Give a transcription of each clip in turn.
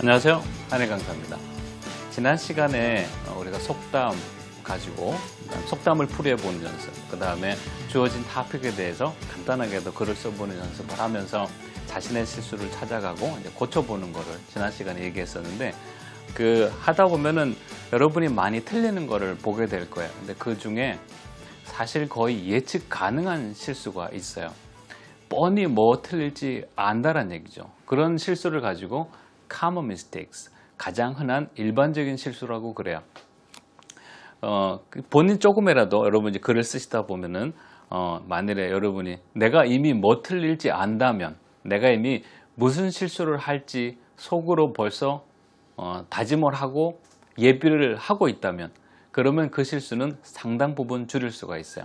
안녕하세요. 한해 강사입니다. 지난 시간에 우리가 속담 가지고 속담을 풀이해보는 연습, 그 다음에 주어진 토픽에 대해서 간단하게도 글을 써보는 연습을 하면서 자신의 실수를 찾아가고 이제 고쳐보는 거를 지난 시간에 얘기했었는데, 하다 보면은 여러분이 많이 틀리는 거를 보게 될 거예요. 근데 그 중에 사실 거의 예측 가능한 실수가 있어요. 뻔히 뭐 틀릴지 안다란 얘기죠. 그런 실수를 가지고 common mistakes, 가장 흔한 일반적인 실수라고 그래요. 본인 조금이라도 여러분 이제 글을 쓰시다 보면은 만일에 여러분이 내가 이미 뭐 틀릴지 안다면, 내가 이미 무슨 실수를 할지 속으로 벌써 다짐을 하고 예비를 하고 있다면, 그러면 그 실수는 상당 부분 줄일 수가 있어요.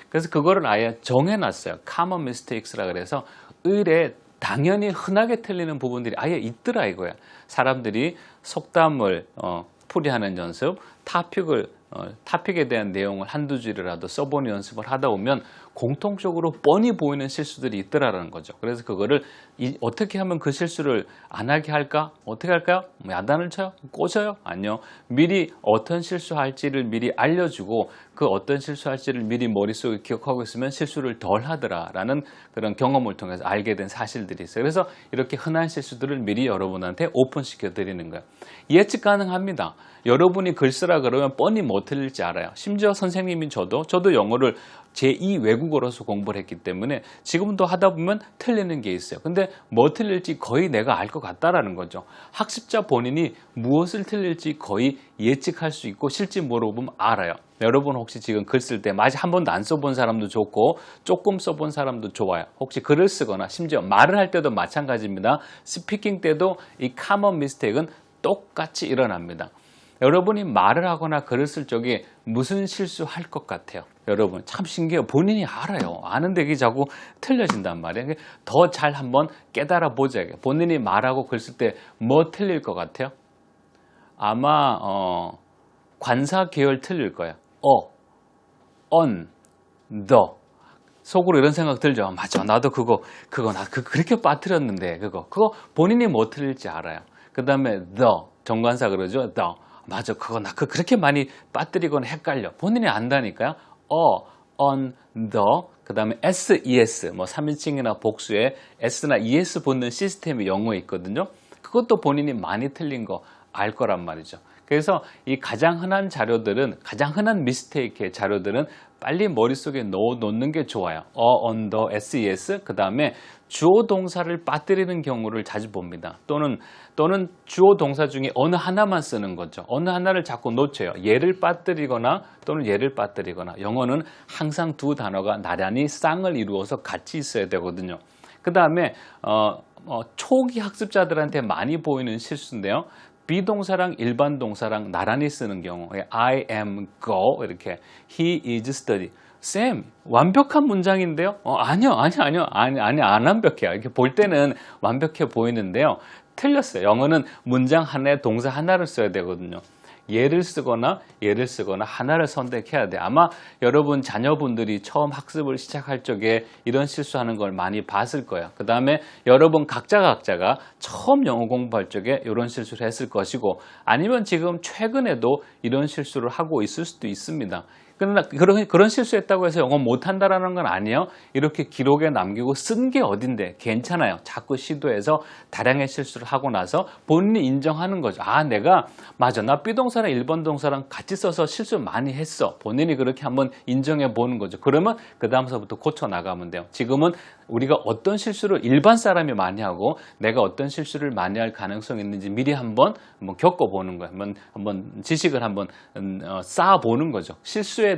그래서 그거를 아예 정해놨어요. common mistakes라 그래서 의례 당연히 흔하게 틀리는 부분들이 아예 있더라 이거야. 사람들이 속담을 풀이하는 연습, 토픽에 대한 내용을 한두 줄이라도 써보는 연습을 하다 보면 공통적으로 뻔히 보이는 실수들이 있더라라는 거죠. 그래서 그거를 어떻게 하면 그 실수를 안 하게 할까? 어떻게 할까요? 야단을 쳐요? 꼬셔요? 아니요. 미리 어떤 실수할지를 미리 알려주고 그 어떤 실수할지를 미리 머릿속에 기억하고 있으면 실수를 덜 하더라라는 그런 경험을 통해서 알게 된 사실들이 있어요. 그래서 이렇게 흔한 실수들을 미리 여러분한테 오픈시켜 드리는 거예요. 예측 가능합니다. 여러분이 글 쓰라 그러면 뻔히 뭐 틀릴지 알아요. 심지어 선생님인 저도 영어를 제2 외국어로서 공부를 했기 때문에 지금도 하다 보면 틀리는 게 있어요. 근데 뭐 틀릴지 거의 내가 알 것 같다라는 거죠. 학습자 본인이 무엇을 틀릴지 거의 예측할 수 있고 실제 물어보면 알아요. 여러분 혹시 지금 글 쓸 때 아직 한 번도 안 써본 사람도 좋고 조금 써본 사람도 좋아요. 혹시 글을 쓰거나 심지어 말을 할 때도 마찬가지입니다. 스피킹 때도 이 common mistake은 똑같이 일어납니다. 여러분이 말을 하거나 글을 쓸 적에 무슨 실수할 것 같아요? 여러분 참 신기해요. 본인이 알아요. 아는데 이게 자꾸 틀려진단 말이에요. 더 잘 한번 깨달아 보자. 본인이 말하고 글 쓸 때 뭐 틀릴 것 같아요? 아마 관사 계열 틀릴 거예요. on, the. 속으로 이런 생각 들죠. 맞아, 나도 그거 나 그렇게 빠뜨렸는데 그거 본인이 뭐 틀릴지 알아요. 그 다음에 the, 정관사 그러죠. the. 맞아, 그거 나 그렇게 많이 빠뜨리거나 헷갈려. 본인이 안다니까요. on, the, 그 다음에 s, es, 뭐 3인칭이나 복수에 s나 es 붙는 시스템이 영어에 있거든요. 그것도 본인이 많이 틀린 거 알 거란 말이죠. 그래서 이 가장 흔한 미스테이크의 자료들은 빨리 머릿속에 넣어놓는 게 좋아요. on, the, ses, 그 다음에 주어 동사를 빠뜨리는 경우를 자주 봅니다. 또는 주어 동사 중에 어느 하나만 쓰는 거죠. 어느 하나를 자꾸 놓쳐요. 얘를 빠뜨리거나 또는 얘를 빠뜨리거나. 영어는 항상 두 단어가 나란히 쌍을 이루어서 같이 있어야 되거든요. 그 다음에 초기 학습자들한테 많이 보이는 실수인데요. 비동사랑 일반 동사랑 나란히 쓰는 경우, I am go 이렇게, he is study. 쌤, 완벽한 문장인데요? 아니요, 안 완벽해요. 이렇게 볼 때는 완벽해 보이는데요. 틀렸어요. 영어는 문장 하나에 동사 하나를 써야 되거든요. 얘를 쓰거나 하나를 선택해야 돼. 아마 여러분 자녀분들이 처음 학습을 시작할 적에 이런 실수하는 걸 많이 봤을 거예요. 그 다음에 여러분 각자가 처음 영어 공부할 적에 이런 실수를 했을 것이고, 아니면 지금 최근에도 이런 실수를 하고 있을 수도 있습니다. 그러나 그런 실수했다고 해서 영어 못한다라는 건 아니에요. 이렇게 기록에 남기고 쓴 게 어딘데 괜찮아요. 자꾸 시도해서 다량의 실수를 하고 나서 본인이 인정하는 거죠. 맞아, 나 B동사랑 일본 동사랑 같이 써서 실수 많이 했어. 본인이 그렇게 한번 인정해 보는 거죠. 그러면 그 다음서부터 고쳐 나가면 돼요. 지금은 우리가 어떤 실수를 일반 사람이 많이 하고 내가 어떤 실수를 많이 할 가능성이 있는지 미리 한번 겪어보는 거예요. 한번 지식을 한번 쌓아보는 거죠. 실수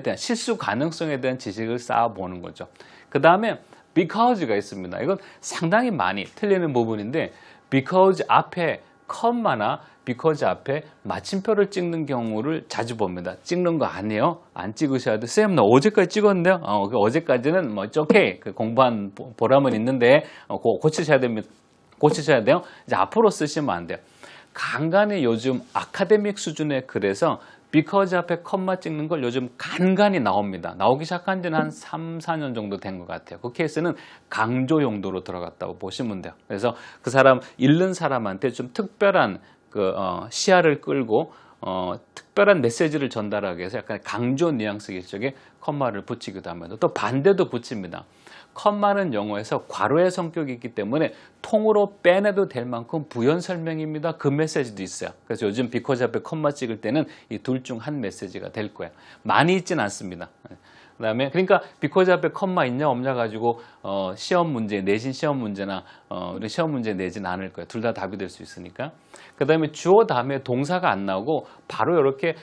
가능성에 대한 지식을 쌓아보는 거죠. 그 다음에 because가 있습니다. 이건 상당히 많이 틀리는 부분인데, because 앞에 컴마나 because 앞에 마침표를 찍는 경우를 자주 봅니다. 찍는 거 아니에요? 안 찍으셔야 돼. 쌤, 나 어제까지 찍었는데요? 어제까지는 오케이. 공부한 보람은 있는데 고치셔야 됩니다. 고치셔야 돼요. 이제 앞으로 쓰시면 안 돼요. 간간히 요즘 아카데믹 수준의 글에서 because 앞에 컴마 찍는 걸 요즘 간간히 나옵니다. 나오기 시작한 지는 한 3, 4년 정도 된 것 같아요. 그 케이스는 강조 용도로 들어갔다고 보시면 돼요. 그래서 그 사람, 읽는 사람한테 좀 특별한 시야를 끌고 특별한 메시지를 전달하기 위해서 약간 강조 뉘앙스 기적에 컴마를 붙이기도 합니다. 또 반대도 붙입니다. 컴마는 영어에서 괄호의 성격이 있기 때문에 통으로 빼내도 될 만큼 부연 설명입니다. 그 메시지도 있어요. 그래서 요즘 because 앞에 컴마 찍을 때는 이 둘 중 한 메시지가 될 거예요. 많이 있진 않습니다. 그다음에 그러니까 because 앞에 컴마 있냐 없냐 가지고 시험 문제, 내신 시험 문제나 우리 시험 문제 내진 않을 거예요. 둘 다 답이 될 수 있으니까. 그다음에 주어 다음에 동사가 안 나오고 바로 이렇게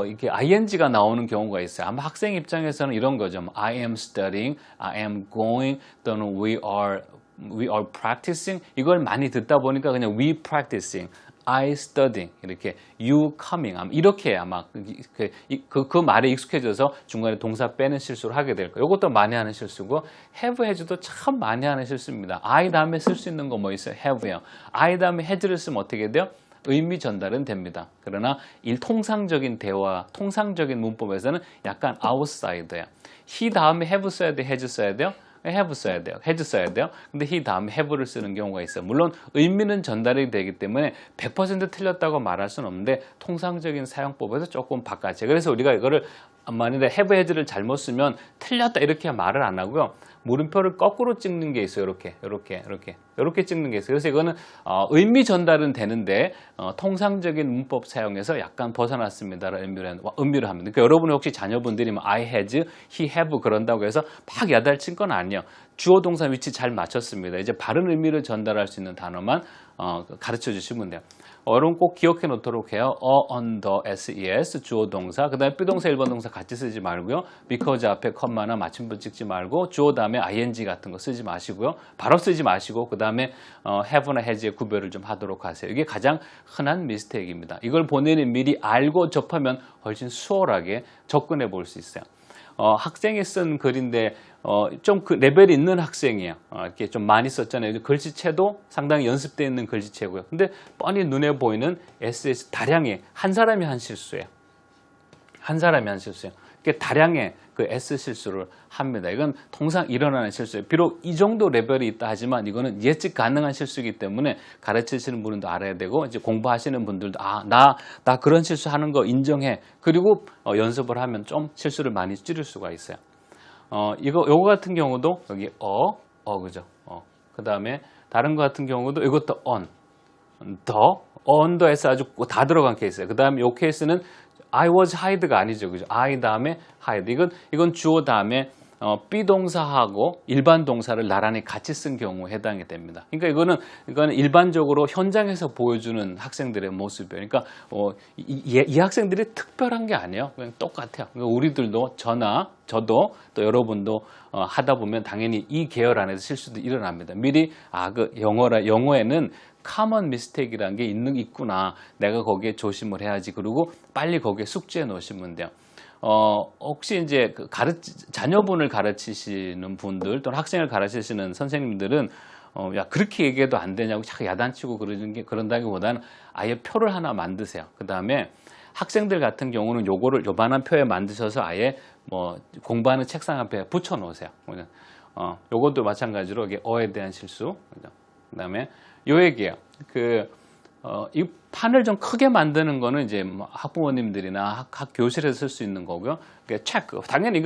이렇게 ing가 나오는 경우가 있어요. 아마 학생 입장에서는 이런 거죠. I am studying, I am going, 또는 we are practicing. 이걸 많이 듣다 보니까 그냥 we practicing, I studying, 이렇게 you coming. 이렇게 아마 그 말에 익숙해져서 중간에 동사 빼는 실수를 하게 될 거예요. 이것도 많이 하는 실수고, have, has도 참 많이 하는 실수입니다. I 다음에 쓸 수 있는 거 뭐 있어요? have요. I 다음에 has를 쓰면 어떻게 돼요? 의미 전달은 됩니다. 그러나 통상적인 대화, 통상적인 문법에서는 약간 outside야. he 다음에 have 써야 돼, has 써야 돼요? have 써야 돼요. has 써야 돼요. 근데 he 다음에 have를 쓰는 경우가 있어요. 물론 의미는 전달이 되기 때문에 100% 틀렸다고 말할 수는 없는데 통상적인 사용법에서 조금 바꿔져요. 그래서 우리가 이거를 만약에 have, has를 잘못 쓰면 틀렸다 이렇게 말을 안 하고요. 물음표를 거꾸로 찍는 게 있어요. 이렇게 찍는 게 있어요. 그래서 이거는 의미 전달은 되는데 통상적인 문법 사용에서 약간 벗어났습니다라는 의미를 합니다. 그러니까 여러분이 혹시 자녀분들이 I has, he have 그런다고 해서 막 야단친 건 아니에요. 주어 동사 위치 잘 맞췄습니다. 이제 바른 의미를 전달할 수 있는 단어만 가르쳐 주시면 돼요. 여러분 꼭 기억해 놓도록 해요. on the ses 주어 동사, 그 다음에 비동사 1번 동사 같이 쓰지 말고요. because 앞에 컴마나 맞춤법 찍지 말고 주어 다음에 ing 같은 거 쓰지 마시고요. 바로 쓰지 마시고 그 다음에 have나 has의 구별을 좀 하도록 하세요. 이게 가장 흔한 미스테이크입니다. 이걸 본인이 미리 알고 접하면 훨씬 수월하게 접근해 볼 수 있어요. 학생이 쓴 글인데 좀 그 레벨이 있는 학생이에요. 이렇게 좀 많이 썼잖아요. 글씨체도 상당히 연습되어 있는 글씨체고요. 근데 뻔히 눈에 보이는 SS 다량의 한 사람이 한 실수예요. 한 사람이 한 실수예요. 다량의 그 S 실수를 합니다. 이건 통상 일어나는 실수예요. 비록 이 정도 레벨이 있다 하지만 이거는 예측 가능한 실수이기 때문에 가르치시는 분도 알아야 되고 이제 공부하시는 분들도 나 그런 실수하는 거 인정해. 그리고 연습을 하면 좀 실수를 많이 줄일 수가 있어요. 요거 같은 경우도 여기 그죠? 그 다음에 다른 거 같은 경우도 이것도 on the S 아주 다 들어간 케이스예요. 그 다음에 요 케이스는 I was hired가 아니죠. 그죠? I 다음에 hired. 이건 주어 다음에 비동사하고 일반 동사를 나란히 같이 쓴 경우에 해당이 됩니다. 그러니까 이거는 일반적으로 현장에서 보여주는 학생들의 모습이에요. 그러니까 이 학생들이 특별한 게 아니에요. 그냥 똑같아요. 그러니까 우리들도 저도 또 여러분도 하다 보면 당연히 이 계열 안에서 실수도 일어납니다. 미리 그 영어에는 common mistake이라는 게 있구나. 내가 거기에 조심을 해야지. 그리고 빨리 거기에 숙지해 놓으시면 돼요. 혹시 이제 자녀분을 가르치시는 분들 또는 학생을 가르치시는 선생님들은 야 그렇게 얘기해도 안 되냐고 자꾸 야단치고 그런다기보다는 아예 표를 하나 만드세요. 그 다음에 학생들 같은 경우는 요만한 표에 만드셔서 아예 공부하는 책상 앞에 붙여 놓으세요. 요것도 마찬가지로 이게 어에 대한 실수. 그 다음에 요 얘기예요. 이 판을 좀 크게 만드는 거는 이제 학부모님들이나 학 교실에서 쓸 수 있는 거고요. 그러니까 체크. 당연히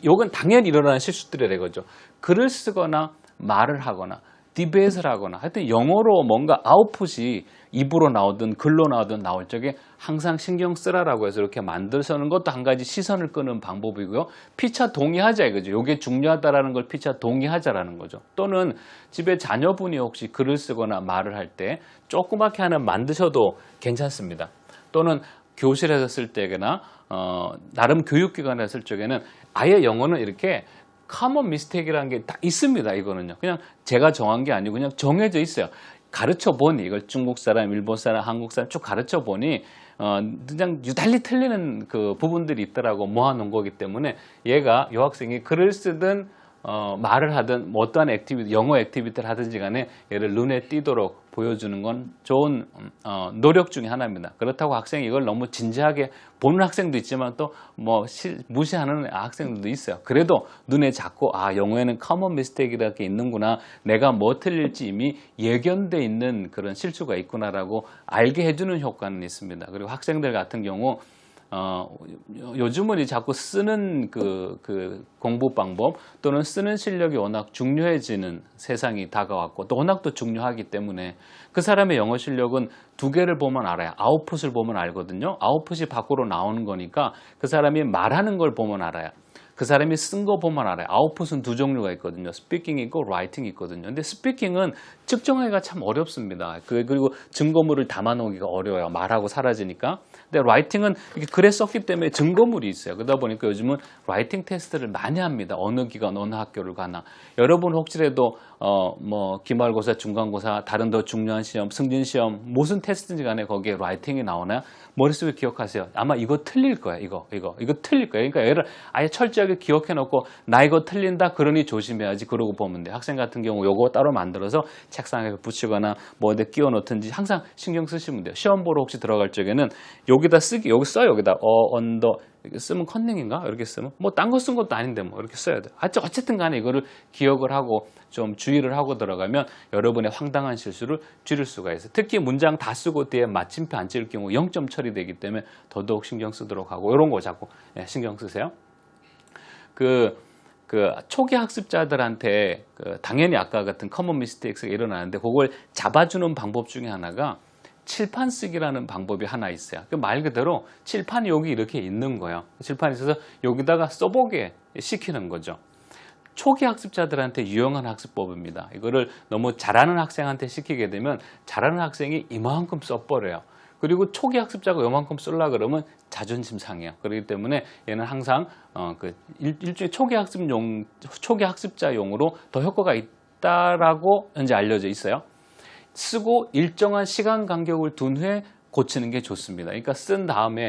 요건 당연히 일어나는 실수들이래 거죠. 글을 쓰거나 말을 하거나 디베이트를 하거나 하여튼 영어로 뭔가 아웃풋이 입으로 나오든 글로 나오든 나올 적에 항상 신경 쓰라라고 해서 이렇게 만들서는 것도 한 가지 시선을 끄는 방법이고요. 피차 동의하자 이거죠. 이게 중요하다라는 걸 피차 동의하자라는 거죠. 또는 집에 자녀분이 혹시 글을 쓰거나 말을 할 때 조그맣게 하나 만드셔도 괜찮습니다. 또는 교실에서 쓸 때나 나름 교육기관에서 쓸 적에는 아예 영어는 이렇게 common mistake이라는 게 다 있습니다. 이거는요. 그냥 제가 정한 게 아니고 그냥 정해져 있어요. 가르쳐 보니 이걸 중국 사람, 일본 사람, 한국 사람 쭉 가르쳐 보니 그냥 유달리 틀리는 그 부분들이 있더라고 모아놓은 거기 때문에 요 학생이 글을 쓰든 말을 하든 어떠한 영어 액티비티를 하든지 간에 얘를 눈에 띄도록 보여주는 건 좋은 노력 중에 하나입니다. 그렇다고 학생이 이걸 너무 진지하게 보는 학생도 있지만 또 뭐 무시하는 학생들도 있어요. 그래도 눈에 잡고 영어에는 common mistake이라는 게 있는구나. 내가 뭐 틀릴지 이미 예견돼 있는 그런 실수가 있구나라고 알게 해주는 효과는 있습니다. 그리고 학생들 같은 경우 요즘은 자꾸 쓰는 그 공부 방법 또는 쓰는 실력이 워낙 중요해지는 세상이 다가왔고 또 워낙 또 중요하기 때문에 그 사람의 영어 실력은 두 개를 보면 알아요. 아웃풋을 보면 알거든요. 아웃풋이 밖으로 나오는 거니까 그 사람이 말하는 걸 보면 알아요. 그 사람이 쓴 거 보면 알아요. 아웃풋은 두 종류가 있거든요. 스피킹이 있고 라이팅이 있거든요. 근데 스피킹은 측정하기가 참 어렵습니다. 그리고 증거물을 담아놓기가 어려워요. 말하고 사라지니까. 근데 라이팅은 이렇게 글에 썼기 때문에 증거물이 있어요. 그러다 보니까 요즘은 라이팅 테스트를 많이 합니다. 어느 기관, 어느 학교를 가나. 여러분 혹시라도 뭐 기말고사, 중간고사, 다른 더 중요한 시험, 승진시험 무슨 테스트인지 간에 거기에 라이팅이 나오나요? 머릿속에 기억하세요. 아마 이거 틀릴 거야. 이거 틀릴 거야. 그러니까 얘를 아예 철저하게 기억해 놓고 나 이거 틀린다 그러니 조심해야지 그러고 보면 돼요. 학생 같은 경우 요거 따로 만들어서 책상에 붙이거나 뭐 어디 끼워 놓든지 항상 신경 쓰시면 돼요. 시험 보러 혹시 들어갈 적에는 여기 써요. 여기다 언더 쓰면 컨닝인가? 이렇게 쓰면 뭐 딴 거 쓴 것도 아닌데 뭐 이렇게 써야 돼요. 어쨌든 간에 이거를 기억을 하고 좀 주의를 하고 들어가면 여러분의 황당한 실수를 줄일 수가 있어요. 특히 문장 다 쓰고 뒤에 마침표 안 찍을 경우 0점 처리되기 때문에 더더욱 신경 쓰도록 하고 이런 거 자꾸 신경 쓰세요. 그 초기 학습자들한테 당연히 아까 같은 커먼 미스테이크가 일어나는데 그걸 잡아주는 방법 중에 하나가 칠판 쓰기라는 방법이 하나 있어요. 말 그대로 칠판이 여기 이렇게 있는 거예요. 칠판이 있어서 여기다가 써보게 시키는 거죠. 초기 학습자들한테 유용한 학습법입니다. 이거를 너무 잘하는 학생한테 시키게 되면 잘하는 학생이 이만큼 써버려요. 그리고 초기 학습자가 요만큼 쓰려고 그러면 자존심 상해요. 그렇기 때문에 얘는 항상 일종의 초기 학습자용으로 더 효과가 있다라고 현재 알려져 있어요. 쓰고 일정한 시간 간격을 둔 후에 고치는 게 좋습니다. 그러니까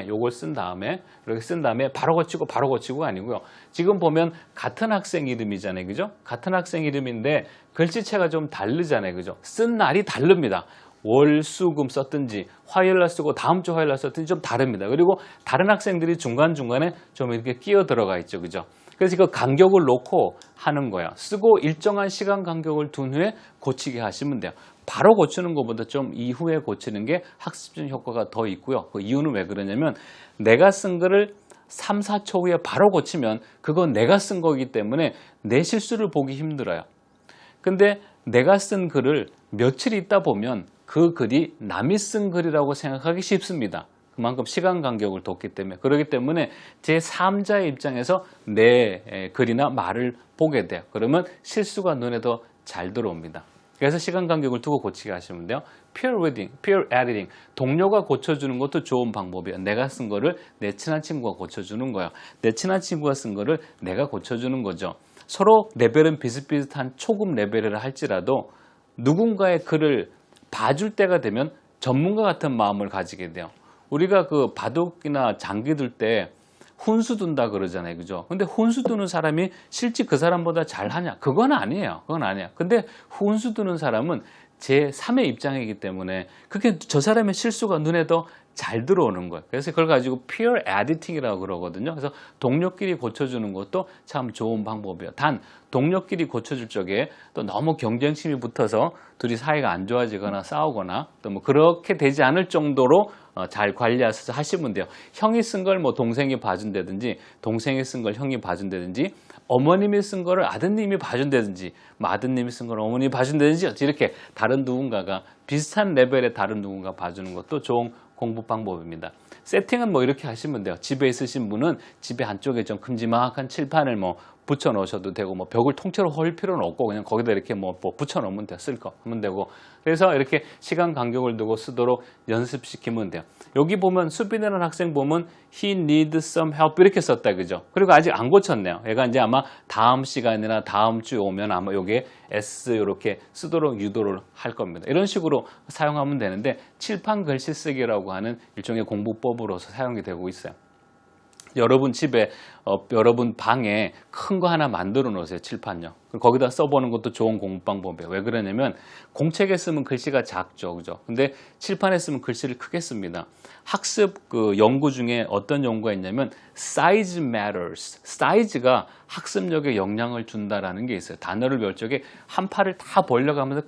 요걸 쓴 다음에 이렇게 쓴 다음에 바로 고치고가 아니고요. 지금 보면 같은 학생 이름이잖아요. 그죠? 같은 학생 이름인데 글씨체가 좀 다르잖아요. 그죠? 쓴 날이 다릅니다. 월, 수, 금 썼든지 화요일날 쓰고 다음 주 화요일날 썼든지 좀 다릅니다. 그리고 다른 학생들이 중간중간에 좀 이렇게 끼어 들어가 있죠. 그죠? 그래서 그 간격을 놓고 하는 거예요. 쓰고 일정한 시간 간격을 둔 후에 고치게 하시면 돼요. 바로 고치는 것보다 좀 이후에 고치는 게 학습적 효과가 더 있고요. 그 이유는 왜 그러냐면 내가 쓴 글을 3, 4초 후에 바로 고치면 그건 내가 쓴 거기 때문에 내 실수를 보기 힘들어요. 근데 내가 쓴 글을 며칠 있다 보면 그 글이 남이 쓴 글이라고 생각하기 쉽습니다. 그만큼 시간 간격을 뒀기 때문에. 그렇기 때문에 제3자의 입장에서 내 글이나 말을 보게 돼요. 그러면 실수가 눈에 더 잘 들어옵니다. 그래서 시간 간격을 두고 고치게 하시면 돼요. peer reading, peer editing. 동료가 고쳐주는 것도 좋은 방법이에요. 내가 쓴 거를 내 친한 친구가 고쳐주는 거예요. 내 친한 친구가 쓴 거를 내가 고쳐주는 거죠. 서로 레벨은 비슷비슷한 초급 레벨이라 할지라도 누군가의 글을 봐줄 때가 되면 전문가 같은 마음을 가지게 돼요. 우리가 그 바둑이나 장기 둘 때 훈수 둔다 그러잖아요. 그죠? 근데 훈수 두는 사람이 실제 그 사람보다 잘하냐? 그건 아니에요. 근데 훈수 두는 사람은 제3의 입장이기 때문에 그게 저 사람의 실수가 눈에 더 잘 들어오는 거예요. 그래서 그걸 가지고 peer editing이라고 그러거든요. 그래서 동료끼리 고쳐주는 것도 참 좋은 방법이에요. 단 동료끼리 고쳐줄 적에 또 너무 경쟁심이 붙어서 둘이 사이가 안 좋아지거나 싸우거나 또 뭐 그렇게 되지 않을 정도로 잘 관리하셔서 하시면 돼요. 형이 쓴 걸 뭐 동생이 봐준다든지 동생이 쓴 걸 형이 봐준다든지 어머님이 쓴 거를 아드님이 봐준다든지 뭐 아드님이 쓴 걸 어머님이 봐준다든지 이렇게 다른 누군가가 비슷한 레벨의 다른 누군가 봐주는 것도 좋은 공부 방법입니다. 세팅은 뭐 이렇게 하시면 돼요. 집에 있으신 분은 집에 한쪽에 좀 큼지막한 칠판을 뭐 붙여 놓으셔도 되고 뭐 벽을 통째로 헐 필요는 없고 그냥 거기다 이렇게 뭐 붙여 놓으면 돼요. 쓸 거 하면 되고 그래서 이렇게 시간 간격을 두고 쓰도록 연습시키면 돼요. 여기 보면 수빈이라는 학생 보면 he needs some help 이렇게 썼다 그죠? 그리고 아직 안 고쳤네요. 얘가 이제 아마 다음 시간이나 다음 주에 오면 아마 요게 S 이렇게 쓰도록 유도를 할 겁니다. 이런 식으로 사용하면 되는데 칠판 글씨 쓰기라고 하는 일종의 공부법으로서 사용이 되고 있어요. 여러분 집에 여러분 방에 큰 거 하나 만들어 놓으세요. 칠판요. 거기다 써보는 것도 좋은 공부 방법이에요. 왜 그러냐면 공책에 쓰면 글씨가 작죠. 그죠? 근데 칠판에 쓰면 글씨를 크게 씁니다. 학습 그 연구 중에 어떤 연구가 있냐면 size matters. 사이즈가 학습력에 영향을 준다라는 게 있어요. 단어를 배울 적에 한 팔을 다 벌려가면서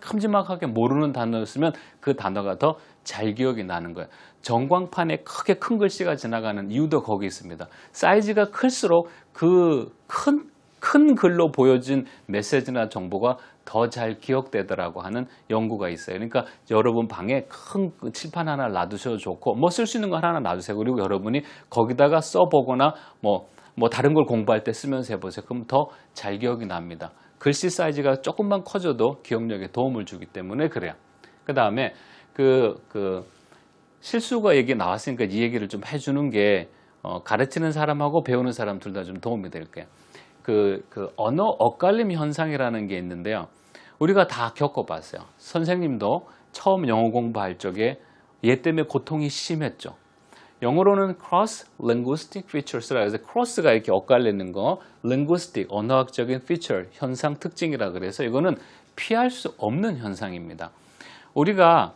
큼지막하게 모르는 단어를 쓰면 그 단어가 더 잘 기억이 나는 거예요. 전광판에 크게 큰 글씨가 지나가는 이유도 거기 있습니다. 사이즈가 클수록 그 큰 글로 보여진 메시지나 정보가 더 잘 기억되더라고 하는 연구가 있어요. 그러니까 여러분 방에 큰 칠판 하나 놔두셔도 좋고 뭐 쓸 수 있는 거 하나 놔두세요. 그리고 여러분이 거기다가 써보거나 뭐 다른 걸 공부할 때 쓰면서 해보세요. 그럼 더 잘 기억이 납니다. 글씨 사이즈가 조금만 커져도 기억력에 도움을 주기 때문에 그래요. 그 다음에 실수가 얘기 나왔으니까 이 얘기를 좀 해주는 게 가르치는 사람하고 배우는 사람 둘 다 좀 도움이 될 거예요. 언어 엇갈림 현상이라는 게 있는데요. 우리가 다 겪어봤어요. 선생님도 처음 영어 공부할 적에 얘 때문에 고통이 심했죠. 영어로는 cross linguistic features라 해서 cross가 이렇게 엇갈리는 거, linguistic 언어학적인 feature 현상 특징이라 그래서 이거는 피할 수 없는 현상입니다. 우리가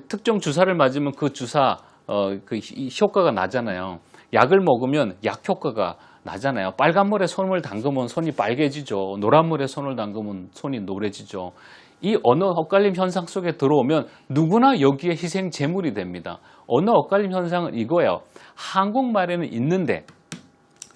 특정 주사를 맞으면 그 주사 효과가 나잖아요. 약을 먹으면 약 효과가 나잖아요. 빨간 물에 손을 담그면 손이 빨개지죠. 노란 물에 손을 담그면 손이 노래지죠. 이 언어 엇갈림 현상 속에 들어오면 누구나 여기에 희생 제물이 됩니다. 언어 엇갈림 현상은 이거예요. 한국말에는 있는데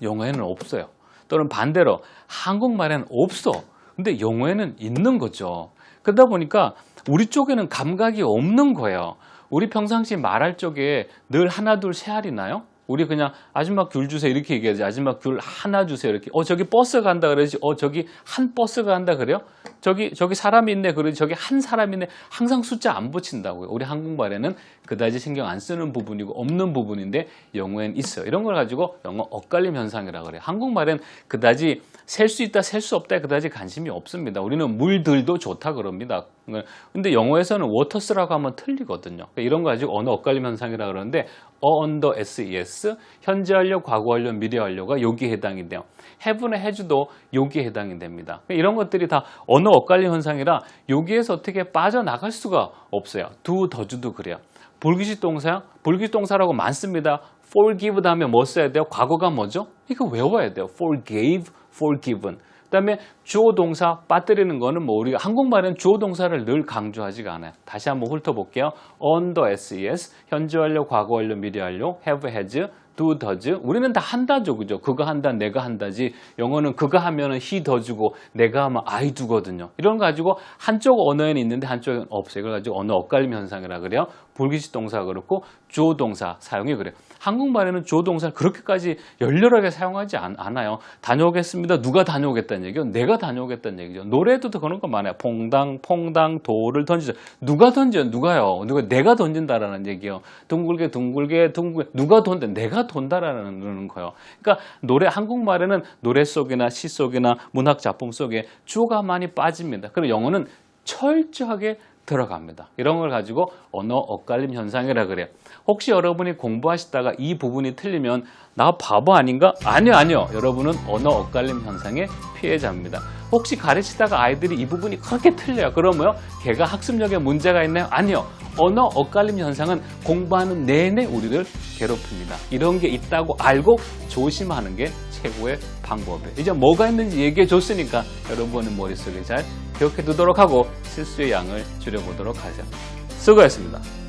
영어에는 없어요. 또는 반대로 한국말에는 없어. 근데 영어에는 있는 거죠. 그러다 보니까 우리 쪽에는 감각이 없는 거예요. 우리 평상시 말할 적에 늘 하나 둘 세 알이 나요? 우리 그냥 아줌마 귤 주세요 이렇게 얘기하지. 아줌마 귤 하나 주세요 이렇게. 저기 버스가 간다 그러지. 저기 한 버스가 간다 그래요? 저기 사람이 있네 그러지. 저기 한 사람이 있네. 항상 숫자 안 붙인다고요. 우리 한국말에는 그다지 신경 안 쓰는 부분이고 없는 부분인데 영어엔 있어요. 이런 걸 가지고 영어 엇갈림 현상이라고 그래요. 한국말엔 그다지 셀 수 있다 셀 수 없다 그다지 관심이 없습니다. 우리는 물들도 좋다 그럽니다. 근데 영어에서는 waters라고 하면 틀리거든요. 이런 거 가지고 언어 엇갈림 현상이라고 그러는데 under SES 현재 완료, 과거 완료, 미래 완료가 여기에 해당이 돼요. have나 have도 여기에 해당이 됩니다. 이런 것들이 다 언어 엇갈림 현상이라 여기에서 어떻게 빠져나갈 수가 없어요. do, does도 그래요. 불규칙 동사요? 불규칙 동사라고 많습니다. forgive 다음에 뭐 써야 돼요? 과거가 뭐죠? 이거 외워야 돼요. forgave, forgiven. 그 다음에 주어 동사 빠뜨리는 거는 우리가 한국말은 주어 동사를 늘 강조하지가 않아요. 다시 한번 훑어볼게요. under SES, 현재 완료, 과거 완료, 미래 완료, have, has, do, does. 우리는 다 한다죠. 그죠? 그거 한다, 내가 한다지. 영어는 그거 하면은 he does고 내가 하면 I do거든요. 이런 거 가지고 한쪽 언어에는 있는데 한쪽에는 없어요. 이걸 가지고 언어 엇갈림 현상이라 그래요. 불규칙 동사가 그렇고 주어 동사 사용이 그래요. 한국말에는 주어 동사를 그렇게까지 열렬하게 사용하지 않아요. 다녀오겠습니다. 누가 다녀오겠다는 얘기요? 내가 다녀오겠다는 얘기죠. 노래도 그런 거 많아요. 퐁당 돌을 던지죠. 누가 던져요? 누가요? 내가 던진다라는 얘기요. 둥글게 누가 돈다? 내가 돈다라는 거예요. 그러니까 한국말에는 노래 속이나 시 속이나 문학 작품 속에 주어가 많이 빠집니다. 그리고 영어는 철저하게 들어갑니다. 이런 걸 가지고 언어 엇갈림 현상이라 그래요. 혹시 여러분이 공부하시다가 이 부분이 틀리면 나 바보 아닌가? 아니요. 여러분은 언어 엇갈림 현상의 피해자입니다. 혹시 가르치다가 아이들이 이 부분이 그렇게 틀려요. 그러면요? 걔가 학습력에 문제가 있나요? 아니요. 언어 엇갈림 현상은 공부하는 내내 우리를 괴롭힙니다. 이런 게 있다고 알고 조심하는 게 최고의 방법이에요. 이제 뭐가 있는지 얘기해 줬으니까 여러분의 머릿속에 잘 기억해 두도록 하고 실수의 양을 줄여보도록 하죠. 수고했습니다.